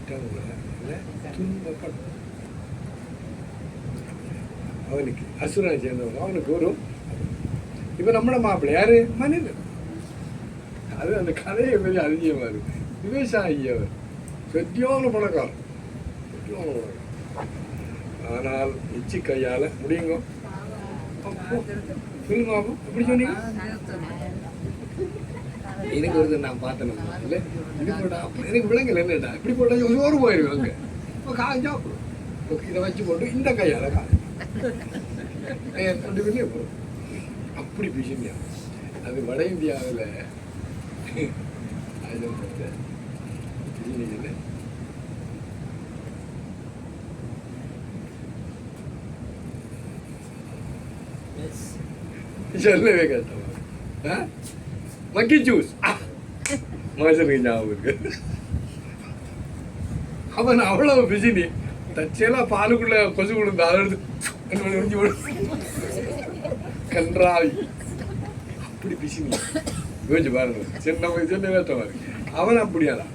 மற்றவங்களை துன்பப்படும். அவனுக்கு அசுரனை சேர்ந்தவங்க அவனுக்கு ஒரு இப்போ நம்மளோட மாப்பிள்ளை யாரு மனிதன். அது அந்த கதையை பெரிய அதிகமாக இருக்கு. விவசாயி அவர் செட்டியான பணக்காரன், செட்டியான பணக்காரன். ஆனால் எச்சி கையால் முடியுங்க சொல்லுங்க எப்படி சொன்னீங்க? எனக்கு ஒரு நான் பார்த்தேன் இல்லை இது போட்டா எனக்கு விலங்கல் என்னடா இப்படி போட்டால் சோறு போயிடுவேன் அங்கே இப்போ காஞ்சா இதை வச்சு போட்டு இந்த கையால் காஞ்சு ரெண்டு பேர்லேயே போடும். அப்படி பிசினியா அது வட இந்தியாவில் பிசினியில் சொல்லவே கேட்டவா மக்கி ஜூஸ் மனுஷனுக்கு ஞாபகம் இருக்கு. அவன் அவ்வளவு பிசினி தச்செல்லாம் பாலுக்குள்ள கொசு விழுந்து அதை எடுத்து கன்றாவி அப்படி பிசினி யோசிச்சு பாருங்க. சரி நம்ம சொன்ன வேட்டமா இருக்கு. அவன் அப்படியாதான்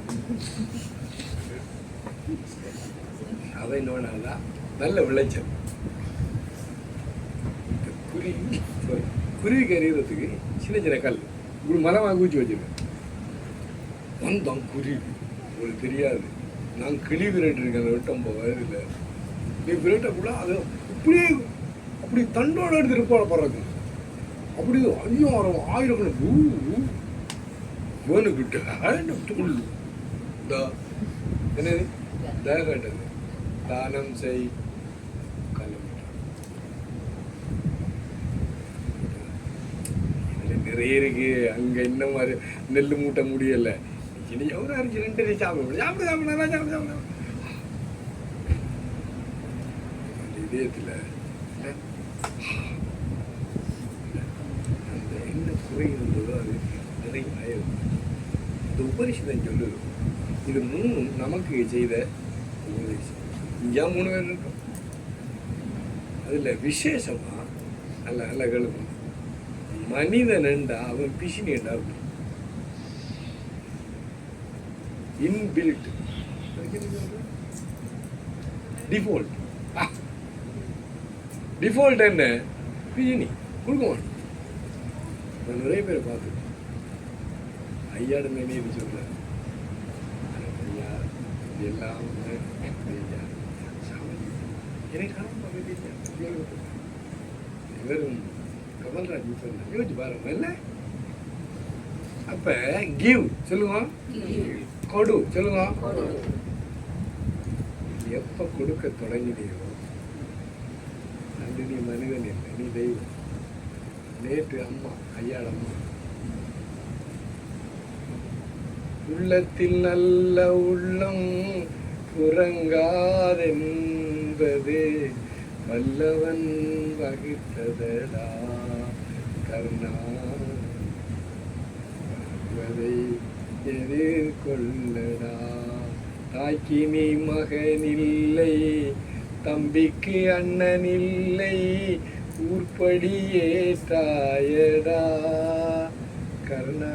அவன் என்னன்னா நல்ல விளைச்சல். குருவி கறிகிறதுக்கு சின்ன சின்ன கல் இப்படி மரமாக கூச்சி வச்சிருக்கேன். வந்தான் குருவி உங்களுக்கு தெரியாது. நான் கிளி விரட்டிருக்கேன் அந்த வெட்டம் வயதில். நீ விரட்டக்குள்ள அது அப்படியே அப்படி தண்டோட எடுத்துட்டு போடுறது அப்படி 5,000 வேணுக்கிட்ட என்னது கேட்டது தானம் செய் நிறைய இருக்கு அங்க இந்த மாதிரி நெல் மூட்ட முடியல. எவ்வளோ அரிசி 2 சாப்பிட சாப்பிட இதயத்தில் அந்த என்ன குறை இருந்ததோ அது நிறைய ஆயிரும். இந்த உபரிஷதம் சொல்லுது. இது 3 நமக்கு செய்த உபதேசம். இங்கே 3 பேர் இருக்கும். அதில் விசேஷமா நல்ல நல்ல கழுவும் மனிதன் என்றா அவன் பிசினி என்றா இன்பில்ட் டிஃபால்ட். டிஃபால்ட் என்ன பிசினி கொடுக்க மாட்டோம். நான் நிறைய பேரை பார்த்துருக்கேன். ஐயாடு மேனே சொல்ல ஐயா எல்லாம் வெறும் கமல்ராஜ் யோசிச்சு பாருங்க இல்லை. அப்ப கிவ் சொல்லுங்க, கொடு சொல்லுங்க. எப்ப கொடுக்க தொடங்கினியோ அது நீ மனிதன் இல்லை, நீ தெய்வம். நேற்று அம்மா ஐயாட அம்மா உள்ளத்தில் நல்ல உள்ளம் உறங்காதென்பது வல்லவன் வகித்ததடா கருணா எதிர்கொள்ளடா. தாய்க்கு நீ மகனில்லை, தம்பிக்கு அண்ணனில்லை, ஊர்படியே தாயடா கருணா.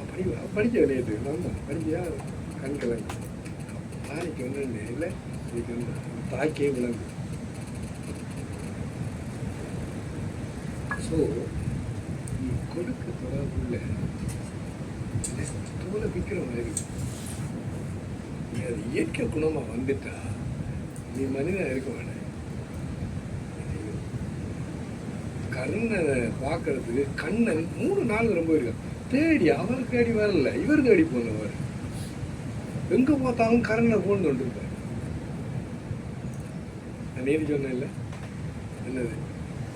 அப்படி படிக்க விளையாட்டு நம்ம படிக்கியா கண்கலங்க தாய்க்கு ஒன்று இல்லை. இதுக்கு வந்து தாய்க்கே விளங்கு. ஸோ நீ கொடுக்க தொடர்புள்ள தோலை விற்கிற மாதிரி நீ அது இயற்கை குணமாக வந்துட்டா நீ மனிதன் இருக்க வேண்டாம். கண்ணனை பார்க்கறதுக்கு கண்ணன் 3 நாள் ரொம்ப இருக்கான். தேடி அவர் தேடி வரல, இவர் தேடி போனவர். எங்க பார்த்தாலும் கரண்ட போன் கொண்டிருப்பார். நான் நேரி சொன்னேன் இல்லை என்னது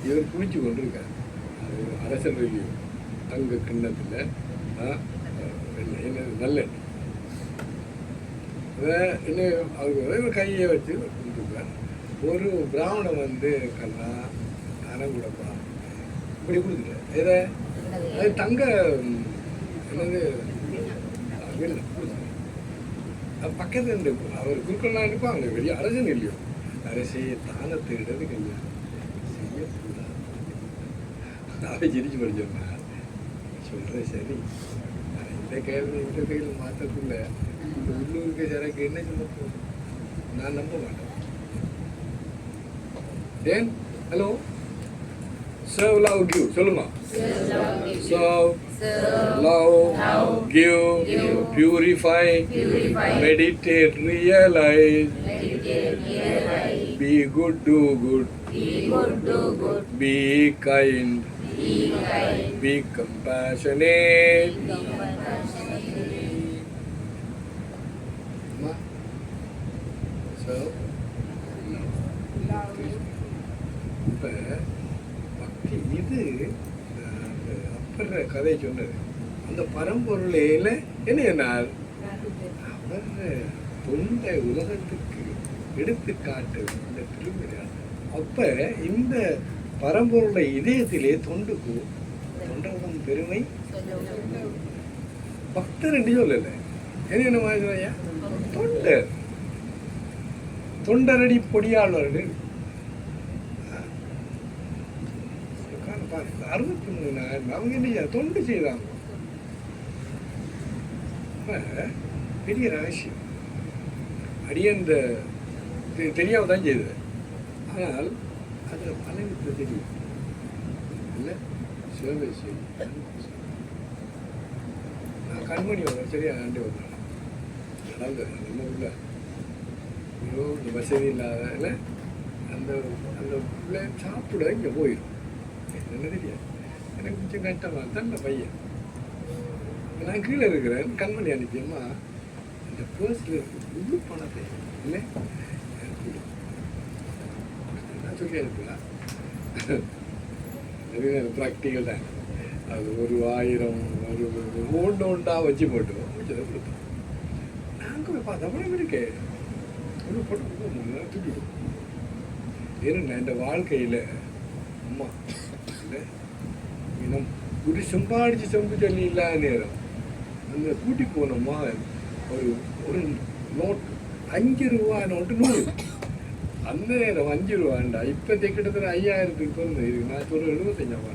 இவர் குளிச்சு கொண்டிருக்கார். அது அரசல் ரயில்வே தங்க கிண்ணத்தில் என்னது நல்லெண்ணெய் என்ன அவருக்கு கையை வச்சு கொண்டிருக்கார். ஒரு பிராமணன் வந்து கண்ணா தரம் கூடப்பா இப்படி கொடுத்துட்டார். எதை அது தங்க என்னது பக்கத்துல இருந்து அவர் குறுக்கெல்லாம் இருப்பாங்க. வெளியே அரசன் இல்லையோ அரசையை தானத்தை இடது கல்யாணம் செய்யக்கூடாது. அவை சிரிச்சு படிச்சோம்னா சொல்கிறேன் சரி. கையில் இந்த கையில் மாற்றக்குள்ள இந்த உள்ளூருக்கு சரக்கு என்ன சொல்ல போகுது? நான் நம்ப மாட்டேன். ஏன்? Hello, serve, love, give. சொல்லுமா. Serve, love, give, purify, meditate, realize, be good, do good, be kind, be compassionate. Serve, இப்போ பக்தி இது அப்பற கதை சொன்னது. அந்த பரம்பொருளையில் என்ன அவர் தொண்டை உலகத்துக்கு எடுத்துக்காட்டு இந்த திருவிழா. அப்போ இந்த பரம்பொருளை இதயத்திலே தொண்டுக்கு தொண்டவன் பெருமை பக்தர் என்று சொல்லலை. என்ன மாதிரி தொண்டர், தொண்டரடி பொடியாளர்கள் 63 நாள் அவங்க என்ன தொண்டு செய்தாங்க. பெரிய ரகசியம் அடியந்த தெரியாம தான் செய்தது. ஆனால் அதில் பலனுக்கு தெரியும் இல்லை சேவை செய்யும். நான் கண்மணியோட சரியா ஆண்டு வந்தேன். நடந்தது நம்ம உள்ள இந்த வசதி இல்லாத அந்த அந்த பிள்ளை சாப்பிட இங்கே போயிடும். என்ன தெரியாது, எனக்கு கொஞ்சம் கஷ்டமாக தான் இந்த பையன். நான் கீழே இருக்கிறேன், கண்மணி அனுப்பியம்மா இந்த பர்ஸில் இருக்கு முழு பணத்தை இல்லை நான் சொல்லி அனுப்பலாம். ப்ராக்டிக்கல் தான். அது 1000 ஒரு ஒன்றா வச்சு போட்டோம், வச்சதை கொடுத்தோம். நாங்கள் போய் பார்த்தா படம் இருக்கே ஒரு போட்டு தூக்கிடும். ஏன்னா இந்த வாழ்க்கையில் அம்மா இல்லை இன்னும் ஒரு சம்பாடிச்சு சொல்லி இல்லாத நேரம் அந்த கூட்டி போன மகன் ஒரு நோட்டு 5 ரூபா நோட்டு 100. அந்த நேரம் 5 ரூபாண்டா இப்போ கிட்டத்தட்ட 5000க்கு வந்து இருக்கு. நான் சொல்ல 75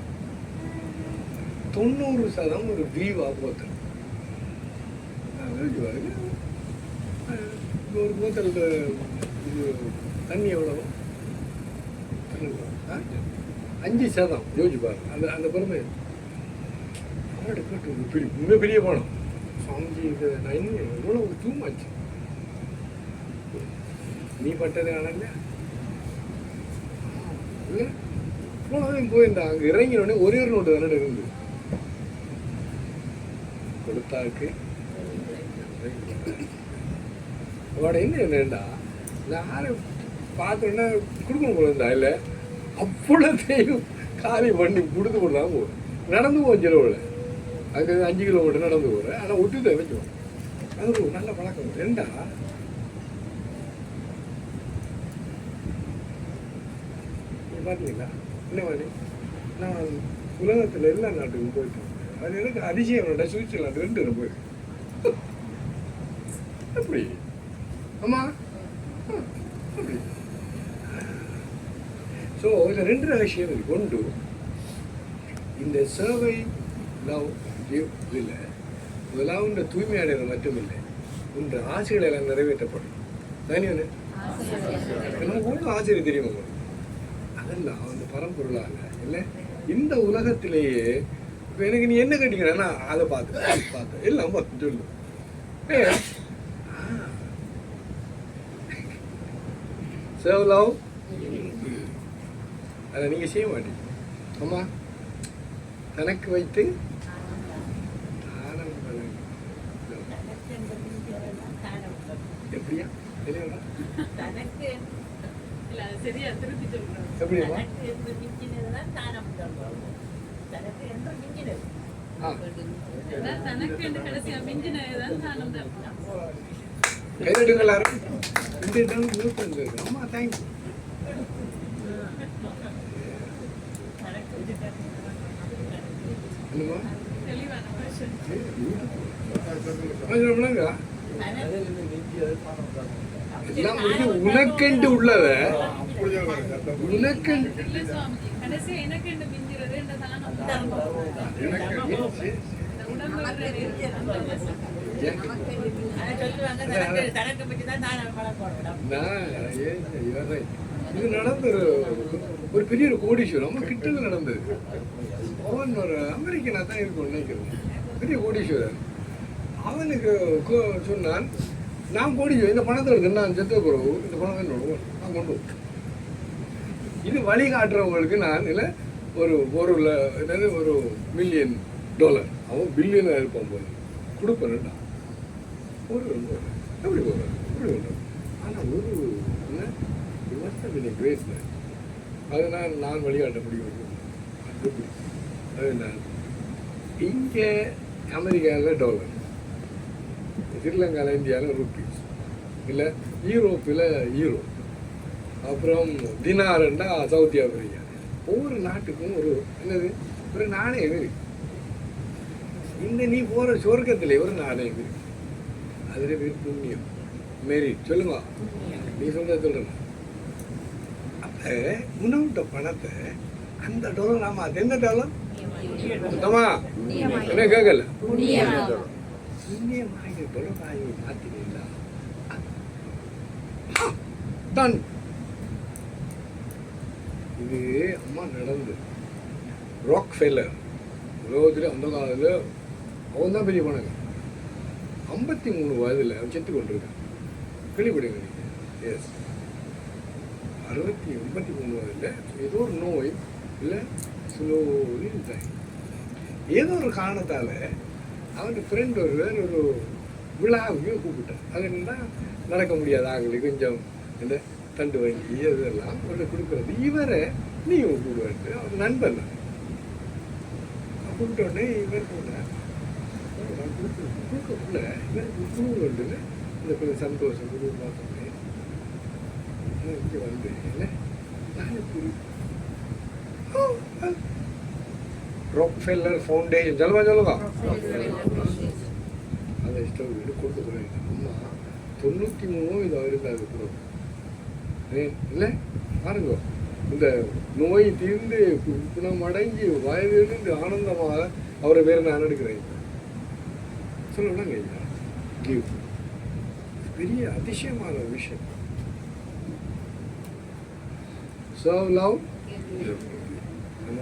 90% ஒரு தீவா போத்தல். ஒரு போத்தல் இது தண்ணி எவ்வளவு 5% யோசிச்சு பாருங்க. அந்த பெருமை அவரோட கேட்டு மிகப்பெரிய பணம். சுவாமிஜி இது நான் இன்னும் எவ்வளோ தூமாச்சு நீ பட்டது ஆனால் இல்லை இவ்வளோதான் போயிருந்தா. அங்கே இறங்கினோடனே ஒரே ஒரு நோட்டு தானே இருந்து கொடுத்தாருக்கு. அவரோட என்னண்டா யாரும் பார்த்தோன்னா கொடுக்கணும் போல இருந்தா இல்லை அவ்வளோத்தையும் காலி பண்ணி கொடுத்து கொடுத்தாங்க போகிறேன். நடந்து போவோம் சிலவில் அங்கே 5 கிலோமீட்டர் நடந்து போகிறேன். ஆனால் ஒட்டு தான் வச்சுவோம். அது ஒரு நல்ல பழக்கம். ரெண்டா பார்த்தீங்களா என்ன மாதிரி நான் உலகத்தில் எல்லா நாட்டுக்கும் போயிட்டேன். அது எனக்கு அதிசயம். சுவிட்சர்லாந்து 2 தடவை போயிருக்கேன். எப்படி ஆமாம் அப்படி. ஸோ இதில் 2 ரகசியம் இருக்கு. ஒன்று இந்த சேவை லவ் இல்லை லவ்ன்ற தூய்மையானது மட்டுமில்லை, இந்த ஆசைகள் எல்லாம் நிறைவேற்றப்படும். தானே நமக்கு ஒன்றும் ஆசை தெரியுமா உங்களுக்கு? அதெல்லாம் அந்த பரம்பொருளால் இல்லை இந்த உலகத்திலேயே இப்போ எனக்கு நீ என்ன கட்டிக்கிறேன்னா அதை பார்த்து எல்லாம் பார்த்து சொல்லு. சேவ் லவ் அதை நீங்கள் செய்ய மாட்டீங்க. அம்மா தனக்கு வைத்து தானம் எப்படியா தெரியல எப்படியா கைதட்டுங்க எல்லாரும். இந்த இடம் அம்மா தேங்க்யூ. உனக்கென்று உள்ளத உனக்கென்று இது நடந்த ஒரு பெரிய ஒரு கோடீஸ்வரர் நம்ம கிட்ட நடந்தது. அவன் ஒரு அமெரிக்கனா தான் இருக்கும் நினைக்கிறேன், பெரிய கோடீஸ்வரர். அவனுக்கு சொன்னான், நான் கோடீஸ்வரர், இந்த பணத்தை எடுத்து நான் செத்த போகிறோம், இந்த பணத்தை நான் கொண்டு வரும். இது வழிகாட்டுறவங்களுக்கு நான் இல்லை ஒரு என்னது $1 மில்லியன், அவன் பில்லியனாக இருப்பான் போல கொடுப்பேன்டா. எப்படி போகிறான் எப்படி பண்ணுறான். ஆனால் ஒரு என்ன கிரேட் மேன். அதனால் நான் வழிகாட்ட முடியும். அது என்ன, இங்கே அமெரிக்காவில் $, ஸ்ரீலங்காவில் இந்தியாவில் ரூபீஸ், இல்லை யூரோப்பில் யூரோ, அப்புறம் தினார்ண்டா சவுதி ஆப்பிரிக்கா. ஒவ்வொரு நாட்டுக்கும் ஒரு என்னது ஒரு நாணயம் இருக்கு. இந்த நீ போகிற சொர்க்கத்தில் ஒரு நாணயம் இருக்கு. அதில் பேர் புண்ணியம், மெரிட். சொல்லுங்க, நீ சொல்கிறேன். அப்போ உணவுட்ட பணத்தை அந்த $, ஆமாம், அது என்ன $? சுத்தமா என்ன கேட்கல, $. மாற்றினீங்களா தான். இது அம்மா நடந்து ராக் ஃபெல்லர் உலகத்தில் அந்த காலத்தில் அவன் தான் பெரிய பணங்க. 53 வயதில் அவன் செத்து கொண்டிருக்கான். கேள்விப்படுங்க நீங்கள். எஸ், 53 வயதில் ஏதோ ஒரு நோய் இல்லை ஸ்லோலி இருந்தாங்க. ஏதோ ஒரு காரணத்தால் அவன் ஃப்ரெண்ட் ஒரு விழாவுக்கு கூப்பிட்டான். அது என்னன்னா நடக்க முடியாது ஆகலை, கொஞ்சம் இந்த தண்டு வங்கி அதெல்லாம் ஒன்று கொடுக்குறது. இவரை நீயும் கூடுவாரு, அவர் நண்பன் தான். கூப்பிட்டோடனே இவர் போனார். கொடுக்கக்குள்ள இவருக்கு குழு வந்துன்னு இந்த கொஞ்சம் சந்தோஷம் குழு பார்த்தோன்னே இங்கே வந்து இல்லை நானே புரி ராக்ஃபெல்லர் ஃபவுண்டேஷன் சொல்லுங்க அதை இஷ்டம் கொடுத்து போகிறேன். அம்மா 93 இது இருந்தாரு கூட இல்லை பாருங்க. இந்த நோய் தீர்ந்து குணமடங்கி வயதிலிருந்து ஆனந்தமாக அவரை வேறு நான் எடுக்கிறேன் சொல்லணுங்க ஐயா. கிவ் பெரிய அதிசயமான விஷயம். Serve love. நம்ம